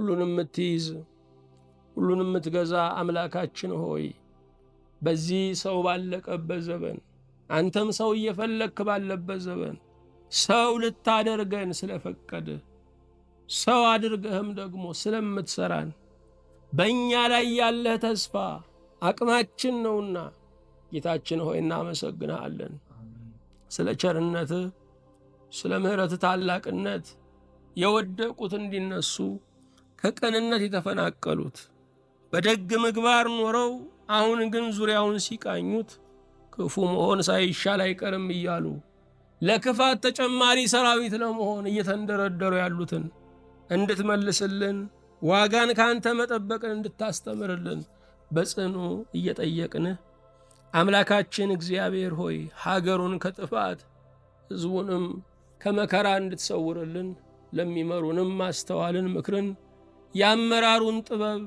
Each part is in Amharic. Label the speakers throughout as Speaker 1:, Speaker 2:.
Speaker 1: ሁሉንም የምትይዝ ሁሉንም የምትገዛ አምላካችን ሆይ በዚህ ሰው ባለቀበት ዘመን አንተም ሰው እየፈለክ ባለበት ዘመን ሰው ልታደርገን ስለፈቀደ ሰው አድርገህም ደግሞ ስለምትሰራን በእኛ ላይ ያለህ ተስፋ አቅማችን ነውና ጌታችን ሆይ እናመሰግንሃለን። ስለ ቸርነትህ ስለ ምሕረትህ ታላቅነት የወደቁት እንዲነሱ ከቅንነት የተፈናቀሉት በደግ ምግባር ኖረው አሁን ግን ዙሪያውን ሲቃኙት ክፉ መሆን ሳይሻል አይቀርም እያሉ ለክፋት ተጨማሪ ሰራዊት ለመሆን እየተንደረደሩ ያሉትን እንድትመልስልን ዋጋን ካንተ መጠበቅን እንድታስተምርልን በጽኑ እየጠየቅንህ አምላካችን እግዚአብሔር ሆይ ሀገሩን ከጥፋት ሕዝቡንም ከመከራ እንድትሰውርልን ለሚመሩንም ማስተዋልን ምክርን ያመራሩን ጥበብ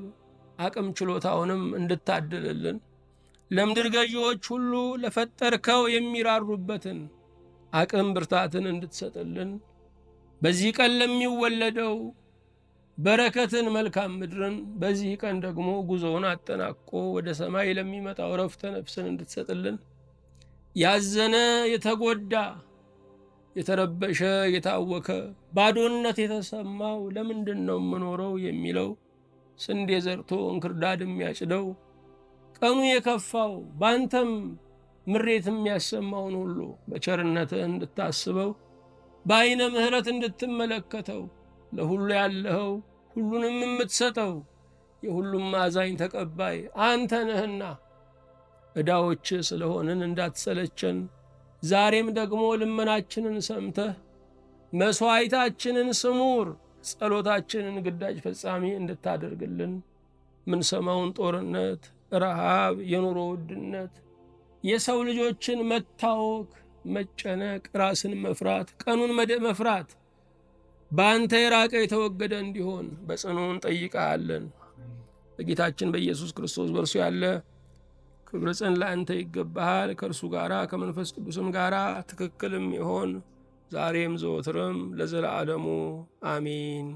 Speaker 1: አቅም ችሎታውንም እንድታድልልን ለምድር ገዢዎች ሁሉ ለፈጠርከው የሚራሩበትን አቅም ብርታትን እንድትሰጥልን በዚህ ቀን ለሚወለደው በረከትን መልካም ምድርን በዚህ ቀን ደግሞ ጉዞውን አጠናቆ ወደ ሰማይ ለሚመጣው ረፍተ ነፍስን እንድትሰጥልን ያዘነ የተጎዳ የተረበሸ የታወከ ባዶነት የተሰማው ለምንድን ነው የምኖረው የሚለው ስንዴ ዘርቶ እንክርዳድ የሚያጭደው ቀኑ የከፋው ባንተም ምሬት የሚያሰማውን ሁሉ በቸርነትህ እንድታስበው በአይነ ምሕረት እንድትመለከተው ለሁሉ ያለኸው ሁሉንም የምትሰጠው የሁሉም አዛኝ ተቀባይ አንተ ነህና ዕዳዎች ስለሆንን እንዳትሰለቸን ዛሬም ደግሞ ልመናችንን ሰምተህ መስዋዕታችንን ስሙር ጸሎታችንን ግዳጅ ፈጻሚ እንድታደርግልን ምንሰማውን ጦርነት ረሃብ የኑሮ ውድነት የሰው ልጆችን መታወክ መጨነቅ ራስን መፍራት ቀኑን መፍራት በአንተ የራቀ የተወገደ እንዲሆን በጽኑ እንጠይቃለን። በጌታችን በኢየሱስ ክርስቶስ በእርሱ ያለ ክብር ጽን ለአንተ ይገባሃል። ከእርሱ ጋራ ከመንፈስ ቅዱስም ጋራ ትክክልም ይሆን ዛሬም ዘወትርም ለዘላለሙ አሜን።